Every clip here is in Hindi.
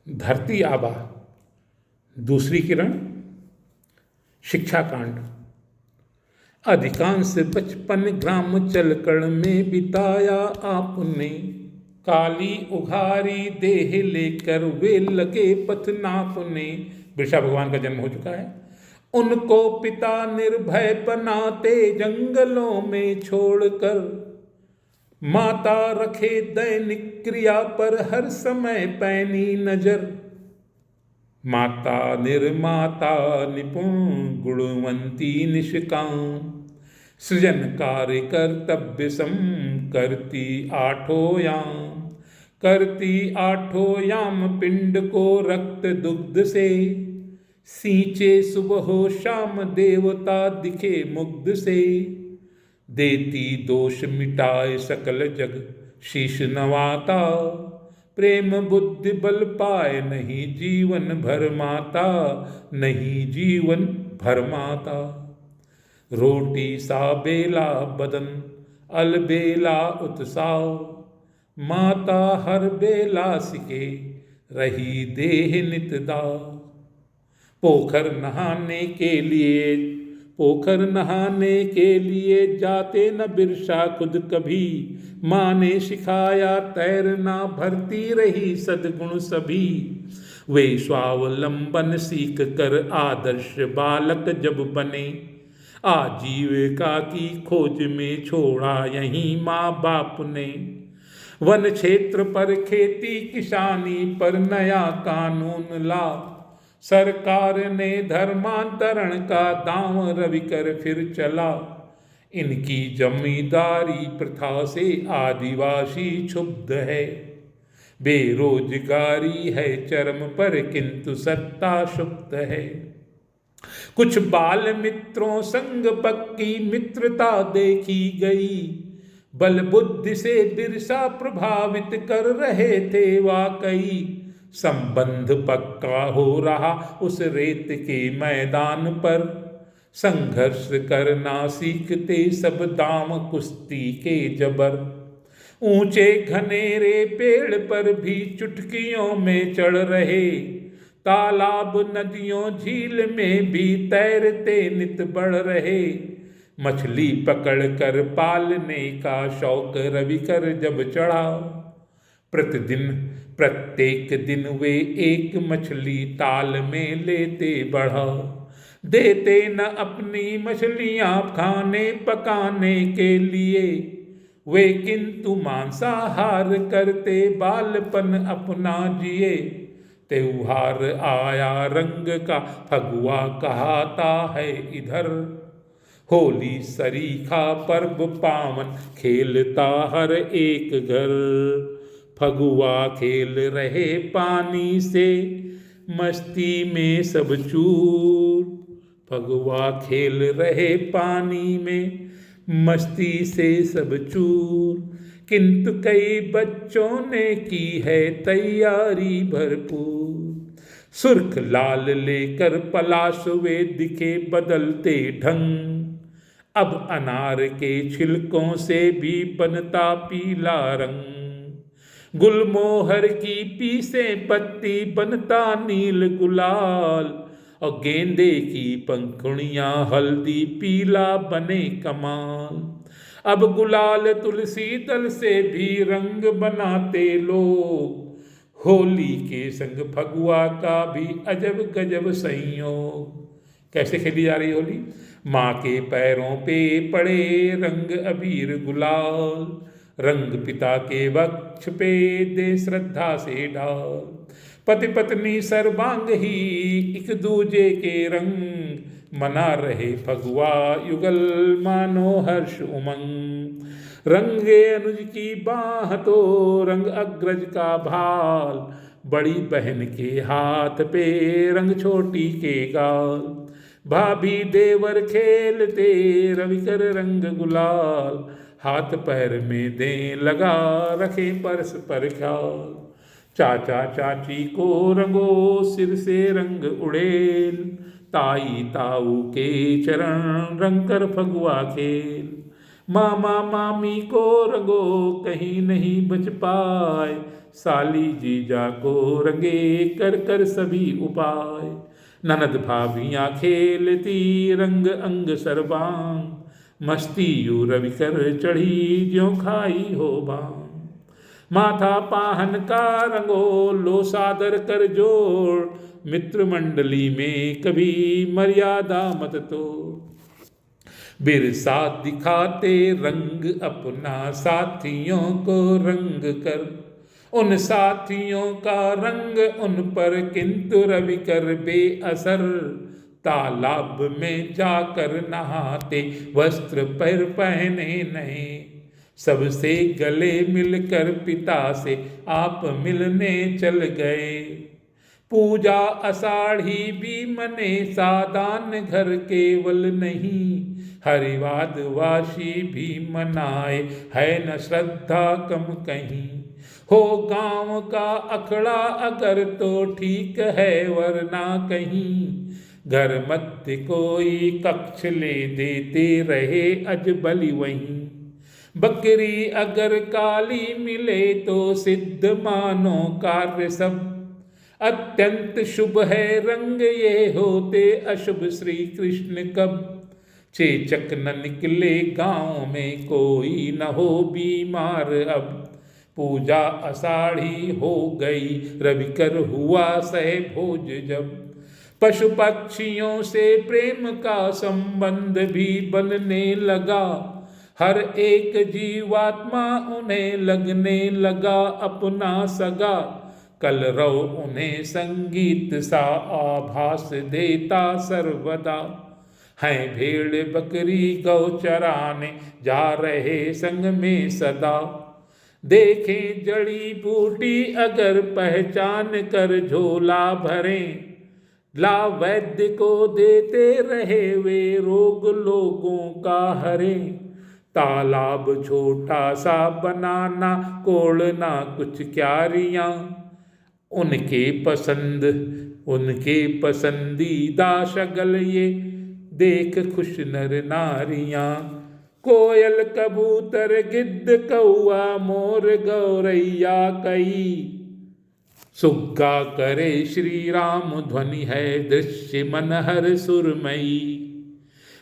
धरती आबा, दूसरी किरण, शिक्षा कांड। अधिकांश बचपन ग्राम चलकड़ में बिताया आपने, काली उघारी देह लेकर वे लगे पथ नापने। बिरसा भगवान का जन्म हो चुका है। उनको पिता निर्भय बनाते जंगलों में छोड़कर, माता रखे दैनिक क्रिया पर हर समय पैनी नजर। माता निर्माता निपुण गुणवंती निष्काम, सृजन कार्य कर्तव्य सम करती आठों याम। करती आठों याम पिंड को रक्त दुग्ध से, सींचे सुबह शाम देवता दिखे मुग्ध से। देती दोष मिटाए सकल जग शीश नवाता, प्रेम बुद्धि बल पाए नहीं जीवन भर माता, नहीं जीवन भर माता। रोटी सा बेला बदन अलबेला उत्साह, माता हर बेला सिके रही देह नितदा। पोखर नहाने के लिए जाते न बिरसा खुद कभी, माँ ने सिखाया तैरना भरती रही सद्गुण सभी। वे स्वावलंबन सीख कर आदर्श बालक जब बने, आजीविका की खोज में छोड़ा यहीं माँ बाप ने। वन क्षेत्र पर खेती किसानी पर नया कानून ला, सरकार ने धर्मांतरण का दांव रवि कर फिर चला। इनकी जमींदारी प्रथा से आदिवासी क्षुब्ध है, बेरोजगारी है चरम पर किंतु सत्ता सुप्त है। कुछ बाल मित्रों संग पक्की मित्रता देखी गई, बल बुद्धि से बिरसा प्रभावित कर रहे थे वाकई। संबंध पक्का हो रहा उस रेत के मैदान पर, संघर्ष करना सीखते सब दाम कुश्ती के जबर। ऊंचे घनेरे पेड़ पर भी चुटकियों में चढ़ रहे, तालाब नदियों झील में भी तैरते नित बढ़ रहे। मछली पकड़ कर पालने का शौक रवि कर जब चढ़ा, प्रत्येक दिन वे एक मछली ताल में लेते बढ़ा। देते न अपनी मछलियां खाने पकाने के लिए, वे किंतु मांसाहार करते बालपन अपना जिए। त्योहार आया रंग का फगुआ कहाता है इधर, होली सरीखा पर्व पावन खेलता हर एक घर। फगुआ खेल रहे पानी से मस्ती में सब चूर, फगुआ खेल रहे पानी में मस्ती से सब चूर। किंतु कई बच्चों ने की है तैयारी भरपूर, सुर्ख लाल लेकर पलाश वे दिखे बदलते ढंग। अब अनार के छिलकों से भी बनता पीला रंग, गुलमोहर की पीसे पत्ती बनता नील गुलाल। और गेंदे की पंखुड़ियां हल्दी पीला बने कमाल। अब गुलाल तुलसी दल से भी रंग बनाते लोग, होली के संग फगुआ का भी अजब गजब संयोग। कैसे खेली जा रही होली? माँ के पैरों पे पड़े रंग अबीर गुलाल, रंग पिता के वक्ष पे दे श्रद्धा से डाल। पति पत्नी सर्वांग ही एक दूजे के रंग, मना रहे फगुआ युगल मानो हर्ष उमंग। रंगे अनुज की बाह तो रंग अग्रज का भाल, बड़ी बहन के हाथ पे रंग छोटी के गाल। भाभी देवर खेलते रवि कर रंग गुलाल, हाथ पैर में दे लगा रखे परस पर ख्याल। चाचा चाची को रंगो सिर से रंग उड़ेल, ताई ताऊ के चरण रंग कर फगुआ खेल। मामा मामी को रंगो कहीं नहीं बच पाए, साली जीजा को रंगे कर कर सभी उपाय। ननद भाभियाँ खेलती रंग अंग सर्वांग, मस्ती यू रवि कर चढ़ी ज्यों खाई हो भांग। माथा पाहन का रंगो लो सादर कर जोड़, मित्र मंडली में कभी मर्यादा मत तोड़। बिरसा दिखाते रंग अपना साथियों को रंग कर, उन साथियों का रंग उन पर किंतु रवि कर बेअसर। तालाब में जाकर नहाते वस्त्र पर पहने नहीं, सबसे गले मिलकर पिता से आप मिलने चल गए। पूजा आषाढ़ी भी मने सादान घर केवल नहीं, हरिवाद वासी भी मनाए है न श्रद्धा कम कहीं। हो गांव का अखड़ा अगर तो ठीक है वरना कहीं, घर मध्य कोई कक्ष ले देते रहे अजबली वहीं। बकरी अगर काली मिले तो सिद्ध मानो कार्य सब, अत्यंत शुभ है रंग ये होते अशुभ श्री कृष्ण कब। चेचक न निकले गांव में कोई न हो बीमार अब, पूजा आषाढ़ी हो गई रविकर हुआ सह भोज जब। पशु पक्षियों से प्रेम का संबंध भी बनने लगा, हर एक जीवात्मा उन्हें लगने लगा अपना सगा। कलरव उन्हें संगीत सा आभास देता सर्वदा, हैं भेड़ बकरी गौ चराने जा रहे संग में सदा। देखें जड़ी बूटी अगर पहचान कर झोला भरें, ला वैद्य को देते रहे वे रोग लोगों का हरें। तालाब छोटा सा बनाना कोड़ना कुछ क्यारियां, उनके पसंदीदा शगल ये देख खुश नर नारियां। कोयल कबूतर गिद्ध कौआ मोर गौरैया कई, सुग्गा करे श्री राम ध्वनि है दृश्य मनहर सुरमई।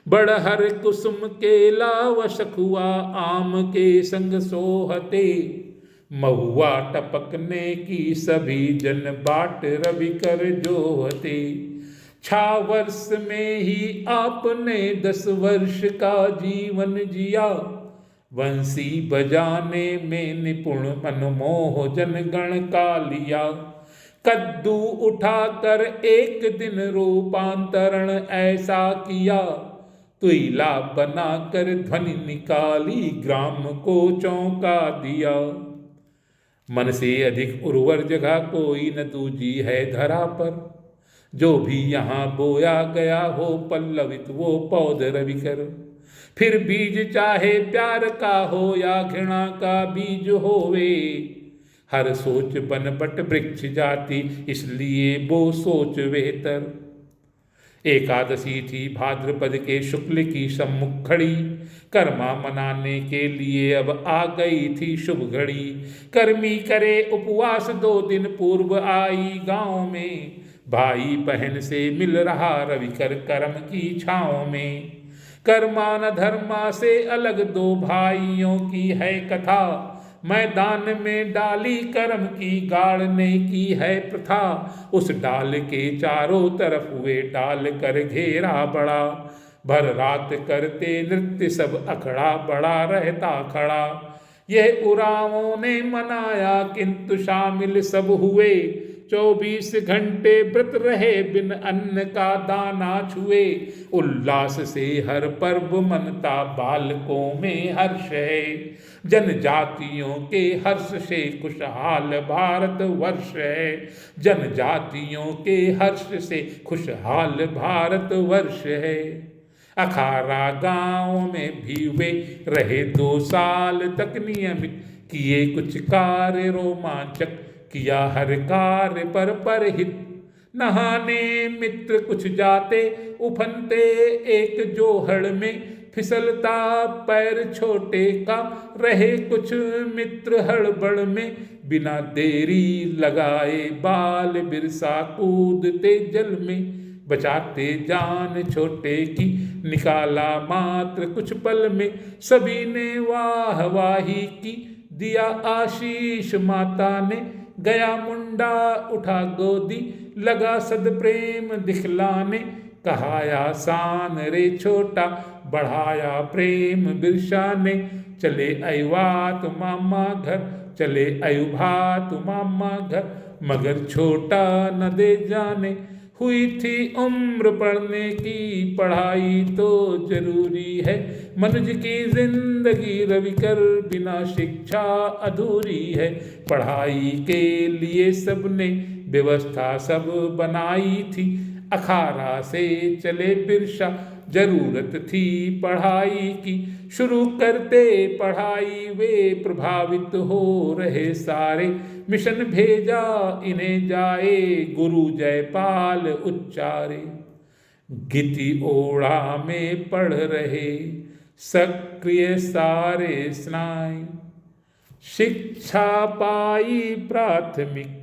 बड़हर कुसुम केला व शखुआ आम के संग सोहते, महुआ टपकने की सभी जन बाट रवि कर जोहते। 6 वर्ष में ही आपने 10 वर्ष का जीवन जिया, वंशी बजाने में निपुण मनमोह जनगण का लिया। कद्दू उठाकर एक दिन रूपांतरण ऐसा किया, तुइला बनाकर ध्वनि निकाली ग्राम को चौंका दिया। मन से अधिक उर्वर जगह कोई न दूजी है धरा पर, जो भी यहाँ बोया गया हो पल्लवित वो पौध रवि कर। फिर बीज चाहे प्यार का हो या घृणा का बीज होवे, हर सोच बन बट वृक्ष जाति इसलिए वो सोच बेहतर। एकादशी थी भाद्रपद के शुक्ल की सम्मुख खड़ी, कर्मा मनाने के लिए अब आ गई थी शुभ घड़ी। कर्मी करे उपवास 2 दिन पूर्व आई गांव में, भाई बहन से मिल रहा रविकर कर्म की छाँव में। कर्मा न धर्मा से अलग 2 भाइयों की है कथा, मैदान में डाली कर्म की गाड़ने की है प्रथा। उस डाल के चारों तरफ वे डाल कर घेरा बड़ा, भर रात करते नृत्य सब अखड़ा बड़ा रहता खड़ा। यह उरावों ने मनाया किंतु शामिल सब हुए, 24 घंटे व्रत रहे बिन अन्न का दाना छुए। उल्लास से हर पर्व मनता बालकों में हर्ष है, जनजातियों के हर्ष से खुशहाल भारत वर्ष है। जनजातियों के हर्ष से खुशहाल भारत वर्ष है। अखाड़ा गांव में भी वे रहे 2 साल तक नियमित, किए कुछ कार्य रोमांचक, किया हर कार्य पर हित। नहाने मित्र कुछ जाते उफनते एक जोहड़ में, फिसलता पैर छोटे का, रहे कुछ मित्र हड़बड़ में, बिना देरी लगाए बाल बिरसा कूदते जल में। बचाते जान छोटे की निकाला मात्र कुछ पल में, सभी ने वाह वाही की दिया आशीष माता ने। गया मुंडा उठा गोदी लगा सद प्रेम दिखलाने, कहाया सान रे छोटा बढ़ाया प्रेम बिरसा ने। चले अयुवात मामा घर, चले अयुभात मामा घर, मगर छोटा न दे जाने। हुई थी उम्र पढ़ने की, पढ़ाई तो जरूरी है, मनुष्य की जिंदगी रवि कर बिना शिक्षा अधूरी है। पढ़ाई के लिए सबने व्यवस्था सब बनाई थी, अखाड़ा से चले बिरसा जरूरत थी पढ़ाई की। शुरू करते पढ़ाई वे प्रभावित हो रहे सारे, मिशन भेजा इन्हें जाए गुरु जयपाल उच्चारे। गीति ओढ़ा में पढ़ रहे सक्रिय सारे स्नाय, शिक्षा पाई प्राथमिक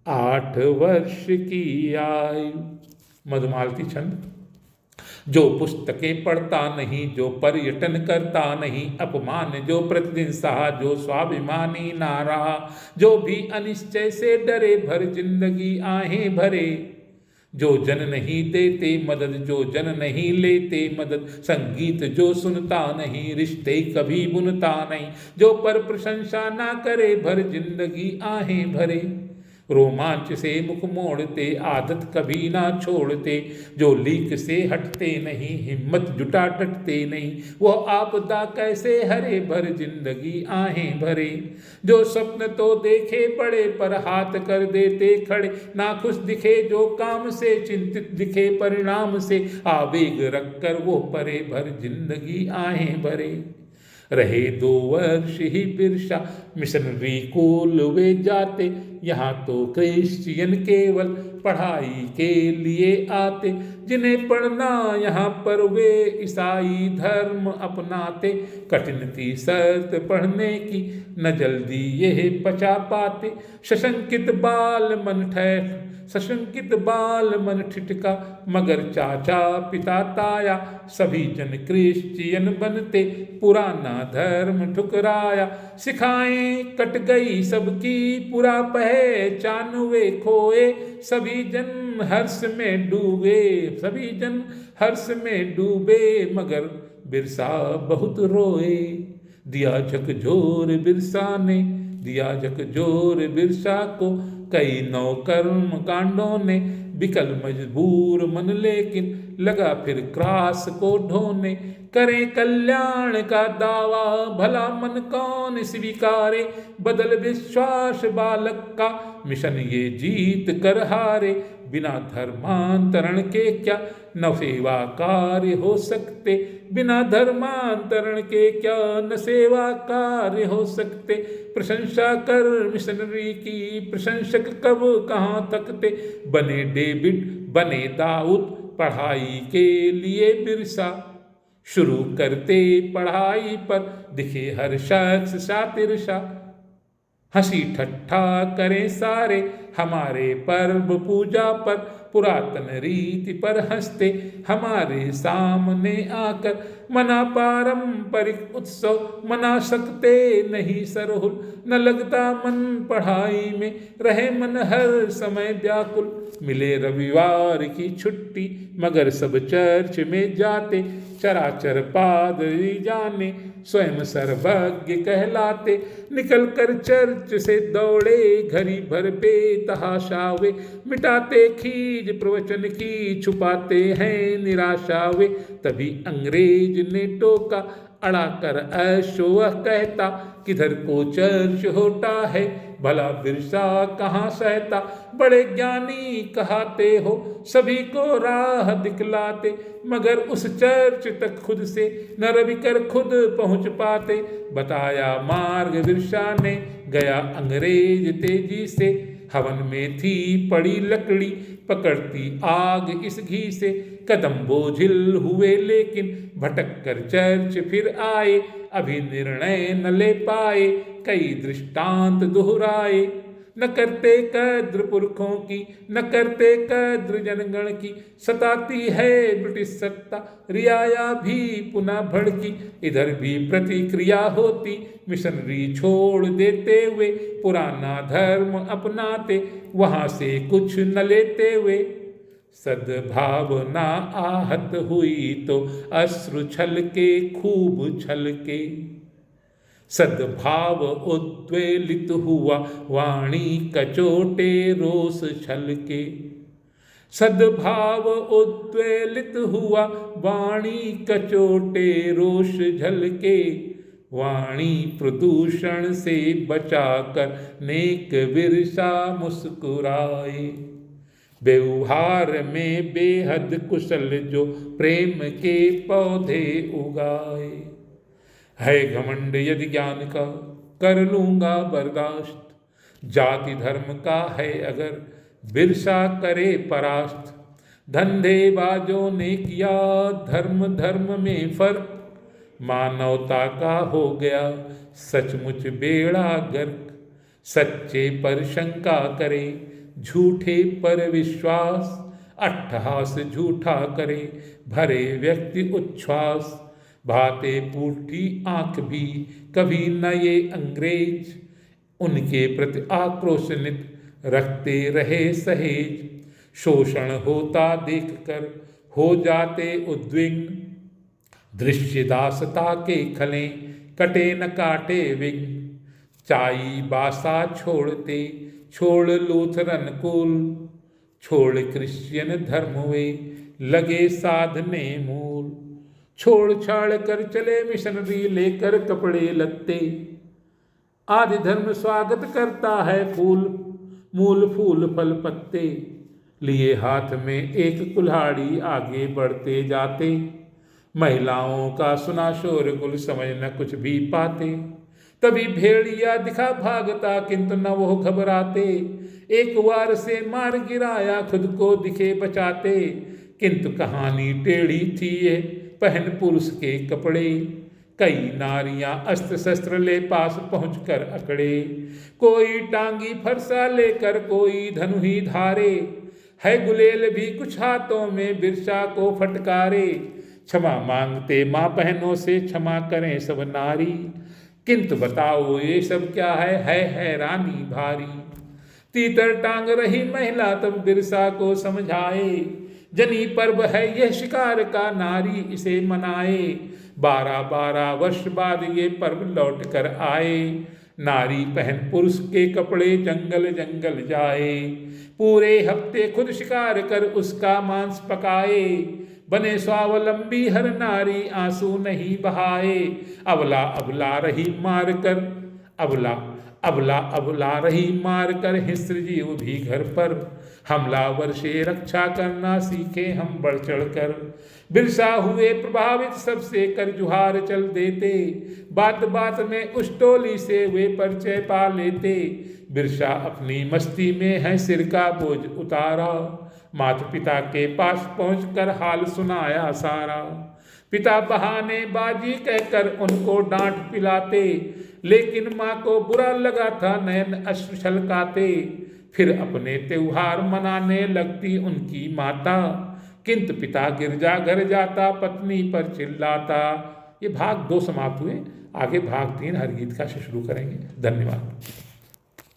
8 वर्ष की आयु। मधुमालती छंद। जो पुस्तकें पढ़ता नहीं, जो पर्यटन करता नहीं, अपमान जो प्रतिदिन सहा, जो स्वाभिमानी ना रहा, जो भी अनिश्चय से डरे भर जिंदगी आहें भरे। जो जन नहीं देते मदद, जो जन नहीं लेते मदद, संगीत जो सुनता नहीं, रिश्ते कभी बुनता नहीं, जो पर प्रशंसा ना करे भर जिंदगी आहें भरे। रोमांच से मुख मोड़ते आदत कभी ना छोड़ते, जो लीक से हटते नहीं हिम्मत जुटा डटते नहीं, वो आपदा कैसे हरे भर जिंदगी आहें भरे। जो स्वप्न तो देखे बड़े पर हाथ कर देते खड़े, ना खुश दिखे जो काम से चिंतित दिखे परिणाम से, आवेग रखकर वो परे भर जिंदगी आहें भरे। रहे 2 वर्ष ही बिरसा मिशनरी स्कूल वे जाते, यहाँ तो क्रिश्चियन केवल पढ़ाई के लिए आते, जिन्हें पढ़ना यहाँ पर वे ईसाई धर्म अपनाते। कठिन थी शर्त पढ़ने की, न जल्दी यह पचा पाते, सशंकित बाल मन ठिठका, मगर चाचा पिता ताया सभी जन क्रिश्चियन बनते, पुराना धर्म ठुकराया। सिखाएं कट गई सबकी पुरा पहचान वे खोए, सभी जन हर्ष में डूबे, मगर बिरसा बहुत रोए। दिया झकझोर बिरसा ने, दिया झकझोर बिरसा को, कई नौ कर्म कांडों ने। बिकल मजबूर मन लेकिन लगा फिर क्रास को ढोने, करें कल्याण का दावा भला मन कौन स्वीकारे। बदल विश्वास बालक का मिशन ये जीत कर हारे, बिना धर्मांतरण के क्या न सेवा कार्य हो सकते, बिना धर्मांतरण के क्या न सेवा कार्य हो सकते। प्रशंसा कर मिशनरी की प्रशंसक कब कहाँ तकते, बने डेविड बने दाऊद पढ़ाई के लिए बिरसा। शुरू करते पढ़ाई पर दिखे हर शख्स शातिर सा, हंसी ठट्ठा करें सारे हमारे पर्व पूजा पर, पुरातन रीति पर हंसते हमारे सामने आकर। मना पारंपरिक उत्सव मना सकते नहीं सरहुल, न लगता मन पढ़ाई में रहे मन हर समय व्याकुल। मिले रविवार की छुट्टी मगर सब चर्च में जाते, चराचर पादरी जाने स्वयं सर्वज्ञ कहलाते। निकल कर चर्च से दौड़े घड़ी भर बेतहाशा वे, मिटाते खीज प्रवचन की छुपाते हैं निराशा वे। तभी अंग्रेज ने टोका अड़ा कर ऐशो वह कहता, किधर को चर्च होता है भला बिरसा कहाँ सहता। बड़े ज्ञानी कहते हो सभी को राह दिखलाते, मगर उस चर्च तक खुद से न रवि कर खुद पहुँच पाते। बताया मार्ग बिरसा ने गया अंग्रेज तेजी से, हवन में थी पड़ी लकड़ी, पकड़ती आग इस घी से। कदम बोझिल हुए लेकिन भटक कर चर्च फिर आए, अभी निर्णय न ले पाए, कई दृष्टांत दोहराए। न करते कद्र पुरखों की, न करते कद्र जनगण की, सताती है ब्रिटिश सत्ता, रियाया भी पुनः भड़की। इधर भी प्रतिक्रिया होती, मिशनरी छोड़ देते हुए, पुराना धर्म अपनाते, वहां से कुछ न लेते हुए। सद्भावना आहत हुई तो अश्रु छलके खूब छलके, सद्भाव उद्वेलित हुआ वाणी कचोटे रोष छलके। सद्भाव उद्वेलित हुआ वाणी कचोटे रोष झलके, वाणी प्रदूषण से बचाकर नेक विरसा मुस्कुराए। व्यवहार में बेहद कुशल जो प्रेम के पौधे उगाए। है घमंड यदि ज्ञान का कर लूंगा बर्दाश्त, जाति धर्म का है अगर बिरसा करे परास्त। धंधेबाजों ने किया धर्म धर्म में फर्क, मानवता का हो गया सचमुच बेड़ा गर्क। सच्चे पर शंका करे, झूठे पर विश्वास, अट्ठहास झूठा करे, भरे व्यक्ति उच्छ्वास। भाते पूठी आंख भी कभी न ये अंग्रेज, उनके प्रति आक्रोशनित रखते रहे सहेज। शोषण होता देखकर हो जाते उद्विग्न, दृश्य दासता के खलें कटे न काटे विघ्न। चाई बासा छोड़ते छोड़ लूथरन कुल, छोड़ क्रिश्चियन धर्म वे लगे साधने मूल। छोड़ छाड़ कर चले मिशनरी लेकर कपड़े लत्ते, आदि धर्म स्वागत करता है फूल मूल फूल फल पत्ते। लिए हाथ में एक कुल्हाड़ी आगे बढ़ते जाते, महिलाओं का सुना शोरगुल समझ न कुछ भी पाते। तभी भेड़िया दिखा भागता किंतु न वो घबराते, एक वार से मार गिराया खुद को दिखे बचाते। किंतु कहानी टेढ़ी थी ये पहन पुरुष के कपड़े, कई नारियां अस्त्र शस्त्र ले पास पहुंचकर अकड़े। कोई टांगी फरसा लेकर कोई धनु ही धारे, है गुलेल भी कुछ हाथों में बिरसा को फटकारे। क्षमा मांगते माँ बहनों से क्षमा करें सब नारी, किंतु बताओ ये सब क्या है हैरानी भारी। तीतर टांग रही महिला तब बिरसा को समझाए, जनी पर्व है यह शिकार का नारी इसे मनाए। 12-12 वर्ष बाद ये पर्व लौट कर आए, नारी पहन पुरुष के कपड़े जंगल जंगल जाए। पूरे हफ्ते खुद शिकार कर उसका मांस पकाए, बने स्वावलंबी हर नारी आंसू नहीं बहाए। अबला अबला रही मार कर, अबला रही मार कर हिंस्र जीव भी घर पर। हमलावर से रक्षा करना सीखे हम बढ़ चढ़ कर, बिरसा हुए प्रभावित सबसे कर जुहार चल देते। बात बात में उस टोली से वे परिचय पा लेते, बिरसा अपनी मस्ती में है सिर का बोझ उतारा। माता पिता के पास पहुंचकर हाल सुनाया सारा, पिता बहाने बाजी कहकर उनको डांट पिलाते, लेकिन माँ को बुरा लगा था नयन अश्रु छलकाते। फिर अपने त्योहार मनाने लगती उनकी माता, किंतु पिता गिरजा घर जाता पत्नी पर चिल्लाता। ये भाग 2 समाप्त हुए, आगे भाग 3 हर गीत का शुरू करेंगे। धन्यवाद।